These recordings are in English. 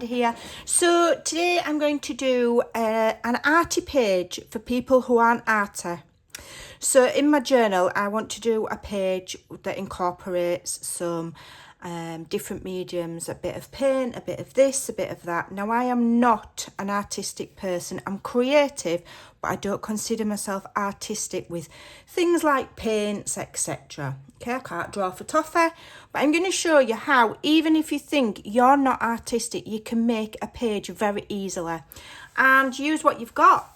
Amanda here. So today I'm going to do an arty page for people who aren't arty. So in my journal I want to do a page that incorporates some different mediums, a bit of paint, a bit of this, a bit of that. Now I am not an artistic person, I'm creative, but I don't consider myself artistic with things like paints, etc. Okay, I can't draw for toffee, but I'm going to show you how, even if you think you're not artistic, you can make a page very easily and use what you've got.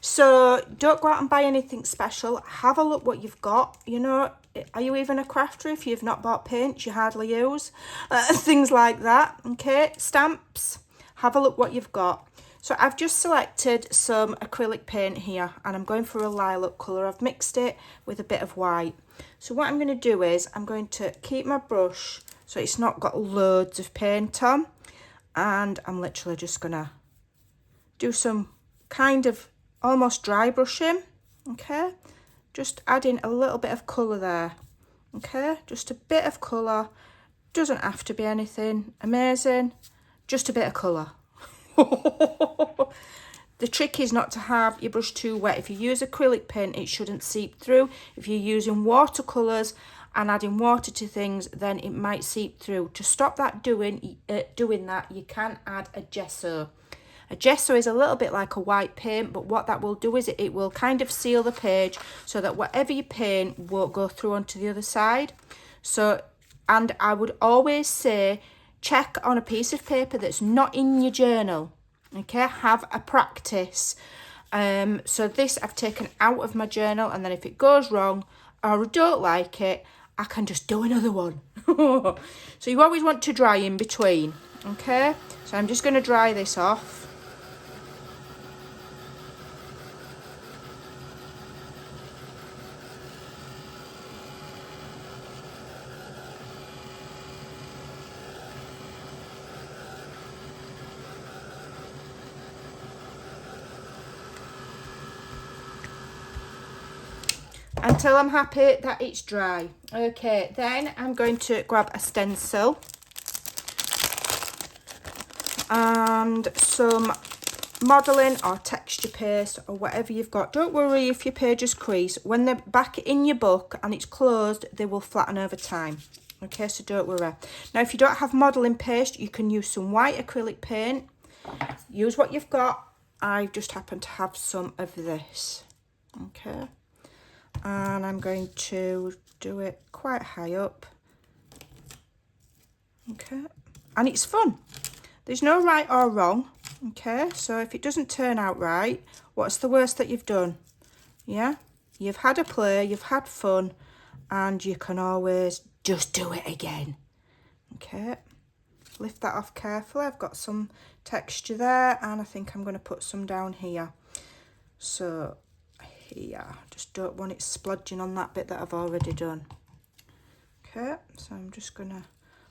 So don't go out and buy anything special. Have a look what you've got. You know, are you even a crafter if you've not bought paints you hardly use? Things like that. Okay, stamps. Have a look what you've got. So I've just selected some acrylic paint here and I'm going for a lilac colour. I've mixed it with a bit of white. So what I'm going to do is I'm going to keep my brush so it's not got loads of paint on, and I'm literally just going to do some kind of almost dry brushing. Okay, just adding a little bit of colour there. Okay, just a bit of colour, doesn't have to be anything amazing, just a bit of colour. The trick is not to have your brush too wet. If you use acrylic paint, it shouldn't seep through. If you're using watercolours and adding water to things, then it might seep through. To stop that doing that, you can add a gesso. A gesso is a little bit like a white paint, but what that will do is it will kind of seal the page so that whatever you paint won't go through onto the other side. So, and I would always say, check on a piece of paper that's not in your journal. Okay, have a practice. So this I've taken out of my journal, and then if it goes wrong or I don't like it, I can just do another one. So you always want to dry in between. Okay, so I'm just going to dry this off. Until I'm happy that it's dry. Okay, then I'm going to grab a stencil and some modelling or texture paste or whatever you've got. Don't worry if your pages crease. When they're back in your book and it's closed, they will flatten over time. Okay, so don't worry. Now, if you don't have modelling paste, you can use some white acrylic paint. Use what you've got. I just happen to have some of this. Okay. And I'm going to do it quite high up. Okay, and it's fun. There's no right or wrong. Okay, so if it doesn't turn out right, what's the worst that you've done? Yeah, you've had a play, you've had fun, and you can always just do it again. Okay, lift that off carefully. I've got some texture there, and I think I'm going to put some down here. So here, just don't want it splodging on that bit that I've already done. Okay, so I'm just gonna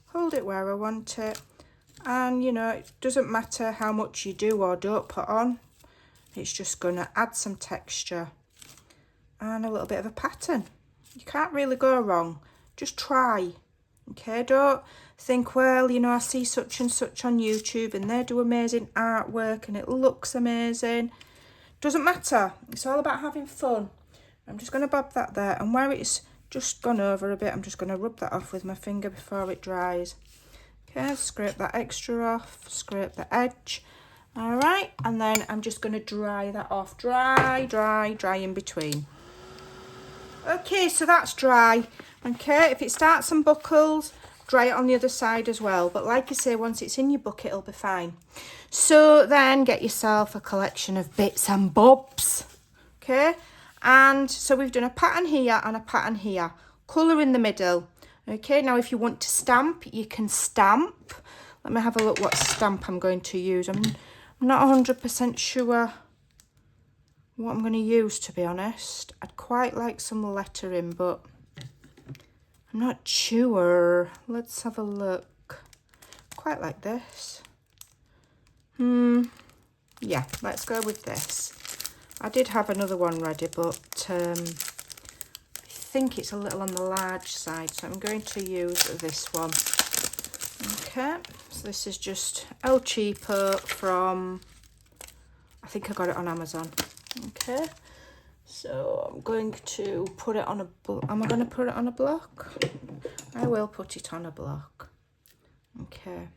hold it where I want it, and you know, it doesn't matter how much you do or don't put on, it's just gonna add some texture and a little bit of a pattern. You can't really go wrong, just try. Okay, don't think, well, you know, I see such and such on YouTube and they do amazing artwork and it looks amazing. Doesn't matter, it's all about having fun. I'm just going to bob that there, and where it's just gone over a bit, I'm just going to rub that off with my finger before it dries. Okay, scrape that extra off, scrape the edge. All right, and then I'm just going to dry that off. Dry in between. Okay, so that's dry. Okay, if it starts and buckles, dry it on the other side as well. But like I say, once it's in your bucket, it'll be fine. So then get yourself a collection of bits and bobs. Okay, and so we've done a pattern here and a pattern here. Colour in the middle. Okay, now if you want to stamp, you can stamp. Let me have a look what stamp I'm going to use. I'm not 100% sure what I'm going to use, to be honest. I'd quite like some lettering, but I'm not sure. Let's have a look. Quite like this. Yeah, let's go with this. I did have another one ready, but I think it's a little on the large side, so I'm going to use this one. Okay, so this is just El Cheapo from, I think I got it on Amazon. Okay, so I'm going to put it on am I going to put it on a block? I will put it on a block. Okay.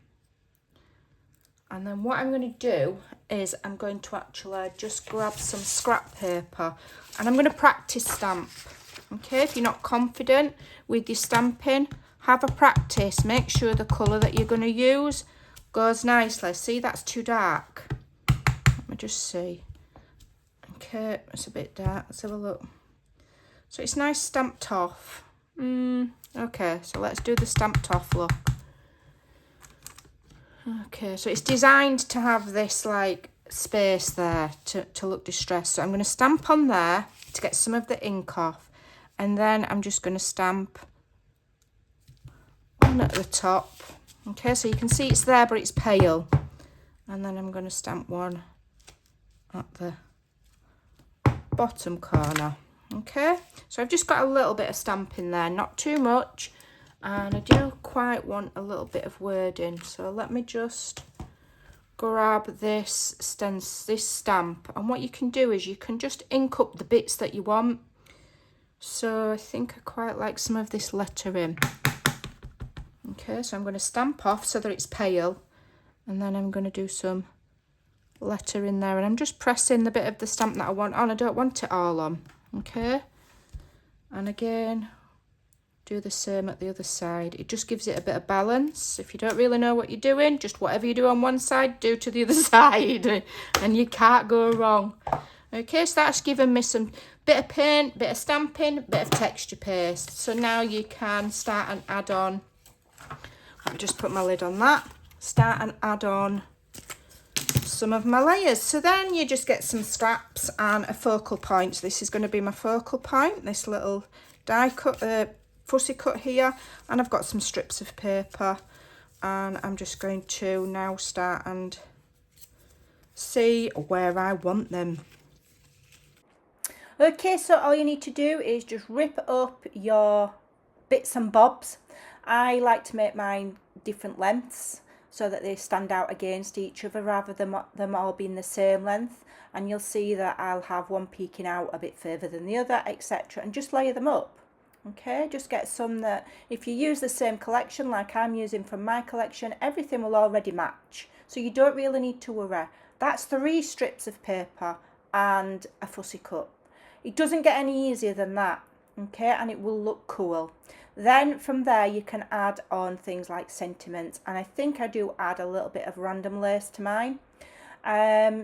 And then what I'm going to do is I'm going to actually just grab some scrap paper and I'm going to practice stamp. Okay, if you're not confident with your stamping, have a practice. Make sure the colour that you're going to use goes nicely. See, that's too dark. Let me just see. Okay, it's a bit dark. Let's have a look. So it's nice stamped off. Okay, so let's do the stamped off look. Okay, so it's designed to have this like space there to look distressed. So I'm going to stamp on there to get some of the ink off. And then I'm just going to stamp on at the top. Okay, so you can see it's there, but it's pale. And then I'm going to stamp one at the bottom corner. Okay, so I've just got a little bit of stamping there, not too much. And I do quite want a little bit of wording. So let me just grab this stamp. And what you can do is you can just ink up the bits that you want. So I think I quite like some of this lettering. Okay, so I'm going to stamp off so that it's pale. And then I'm going to do some lettering there. And I'm just pressing the bit of the stamp that I want on. I don't want it all on. Okay. And again, do the same at the other side. It just gives it a bit of balance. If you don't really know what you're doing, just whatever you do on one side, do to the other side. And you can't go wrong. Okay, so that's given me some bit of paint, bit of stamping, bit of texture paste. So now you can start and add on. Let me just put my lid on that. Start and add on some of my layers. So then you just get some scraps and a focal point. So this is going to be my focal point, this little die cut, fussy cut here. And I've got some strips of paper. And I'm just going to now start and see where I want them. Okay, so all you need to do is just rip up your bits and bobs. I like to make mine different lengths so that they stand out against each other rather than them all being the same length. And you'll see that I'll have one peeking out a bit further than the other, etc. And just layer them up. Okay, just get some that if you use the same collection like I'm using from my collection, everything will already match. So you don't really need to worry. That's 3 strips of paper and a fussy cut. It doesn't get any easier than that, okay, and it will look cool. Then from there you can add on things like sentiments, and I think I do add a little bit of random lace to mine.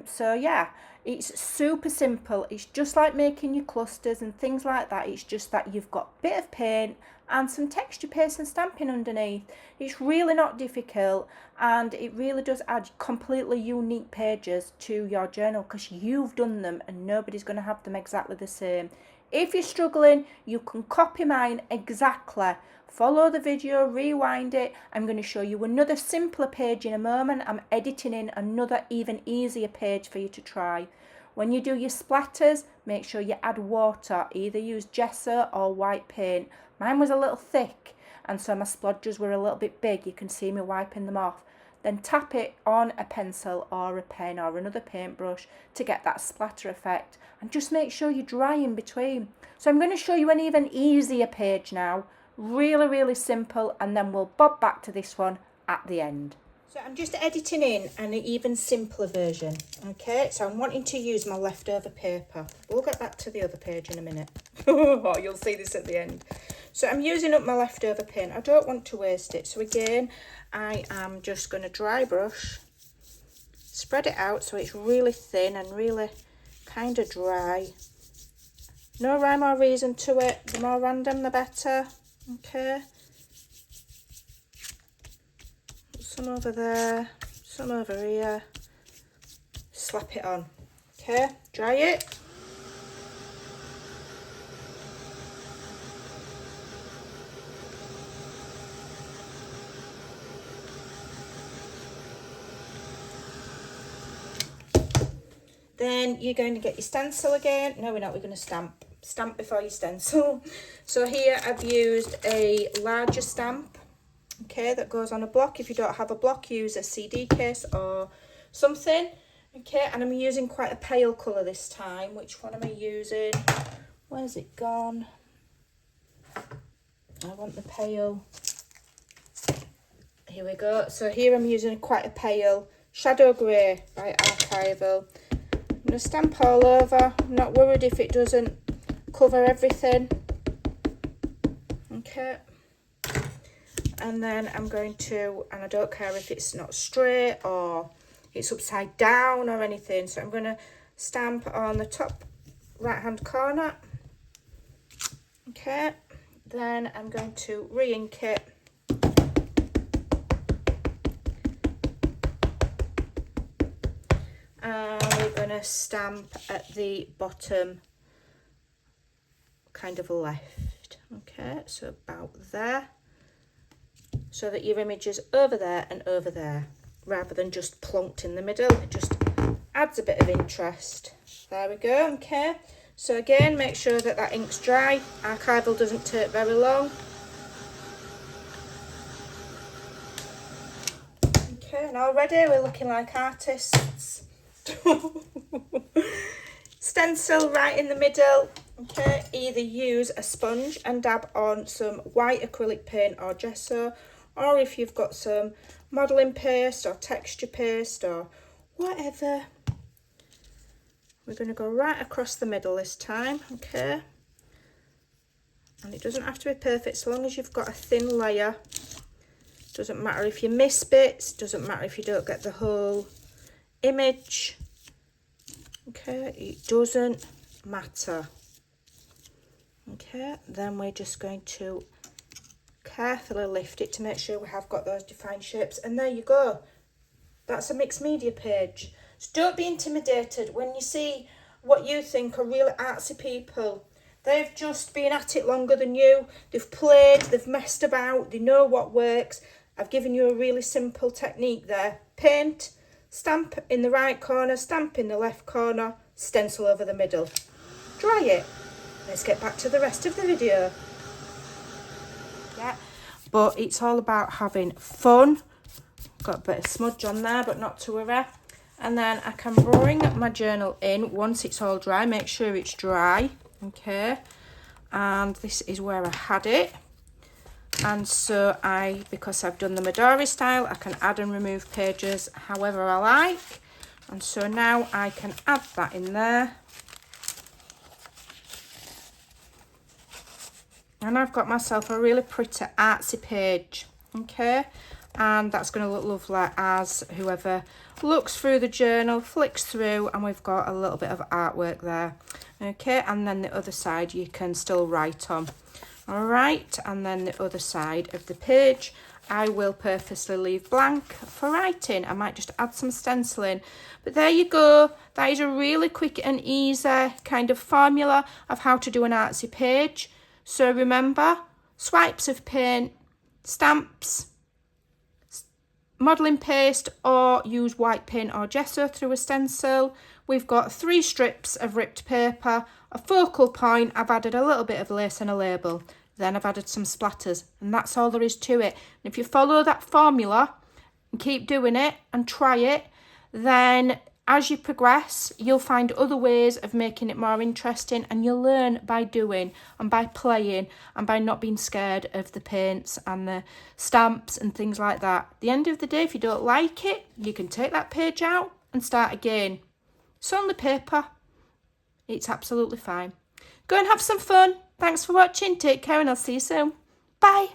So yeah, it's super simple. It's just like making your clusters and things like that. It's just that you've got a bit of paint and some texture paste and stamping underneath. It's really not difficult, and it really does add completely unique pages to your journal because you've done them and nobody's going to have them exactly the same. If you're struggling, you can copy mine exactly. Follow the video, rewind it. I'm going to show you another simpler page in a moment. I'm editing in another even easier page for you to try. When you do your splatters, make sure you add water. Either use gesso or white paint. Mine was a little thick, and so my splodgers were a little bit big. You can see me wiping them off. Then tap it on a pencil or a pen or another paintbrush to get that splatter effect. And just make sure you dry in between. So I'm going to show you an even easier page now. Really, really simple. And then we'll bob back to this one at the end. So I'm just editing in an even simpler version. Okay, so I'm wanting to use my leftover paper. We'll get back to the other page in a minute. Oh, you'll see this at the end. So I'm using up my leftover paint. I don't want to waste it. So again, I am just going to dry brush, spread it out so it's really thin and really kind of dry. No rhyme or reason to it. The more random, the better. Okay. Some over there, some over here. Slap it on. Okay, dry it. Then you're going to get your stencil again. No, we're not. We're going to stamp. Stamp before you stencil. So here I've used a larger stamp. okay, that goes on a block. If you don't have a block, use a CD case or something. Okay, and I'm using quite a pale colour this time. Which one am I using? Where's it gone? I want the pale. Here we go. So here I'm using quite a pale Shadow Grey by Archival. I'm going to stamp all over. I'm not worried if it doesn't cover everything. Okay. And then I'm going to, and I don't care if it's not straight or it's upside down or anything. So I'm going to stamp on the top right hand corner. Okay. Then I'm going to re-ink it. And we're going to stamp at the bottom kind of left. Okay, so about there. So that your image is over there and over there, rather than just plonked in the middle. It just adds a bit of interest. There we go, okay. So again, make sure that that ink's dry. Archival doesn't take very long. Okay, and already we're looking like artists. Stencil right in the middle. Okay, either use a sponge and dab on some white acrylic paint or gesso, or if you've got some modelling paste or texture paste or whatever. We're going to go right across the middle this time, okay? And it doesn't have to be perfect, so long as you've got a thin layer. Doesn't matter if you miss bits, doesn't matter if you don't get the whole image. Okay, it doesn't matter. Okay, then we're just going to carefully lift it to make sure we have got those defined shapes. And there you go. That's a mixed media page. So don't be intimidated when you see what you think are really artsy people. They've just been at it longer than you. They've played, they've messed about, they know what works. I've given you a really simple technique there. Paint, stamp in the right corner, stamp in the left corner, stencil over the middle. Dry it. Let's get back to the rest of the video. Yeah, but it's all about having fun. Got a bit of smudge on there, but not to worry. And then I can bring my journal in once it's all dry. Make sure it's dry, okay? And this is where I had it. And so because I've done the Midori style, I can add and remove pages however I like. And so now I can add that in there. And I've got myself a really pretty artsy page, okay? And that's going to look lovely as whoever looks through the journal, flicks through, and we've got a little bit of artwork there, okay? And then the other side you can still write on, all right? And then the other side of the page I will purposely leave blank for writing. I might just add some stenciling. But there you go. That is a really quick and easy kind of formula of how to do an artsy page. So remember, swipes of paint, stamps, modelling paste, or use white paint or gesso through a stencil. We've got 3 strips of ripped paper, a focal point. I've added a little bit of lace and a label. Then I've added some splatters, and that's all there is to it. And if you follow that formula and keep doing it and try it, then as you progress, you'll find other ways of making it more interesting, and you'll learn by doing and by playing and by not being scared of the paints and the stamps and things like that. At the end of the day, if you don't like it, you can take that page out and start again. It's only paper. It's absolutely fine. Go and have some fun. Thanks for watching. Take care, and I'll see you soon. Bye.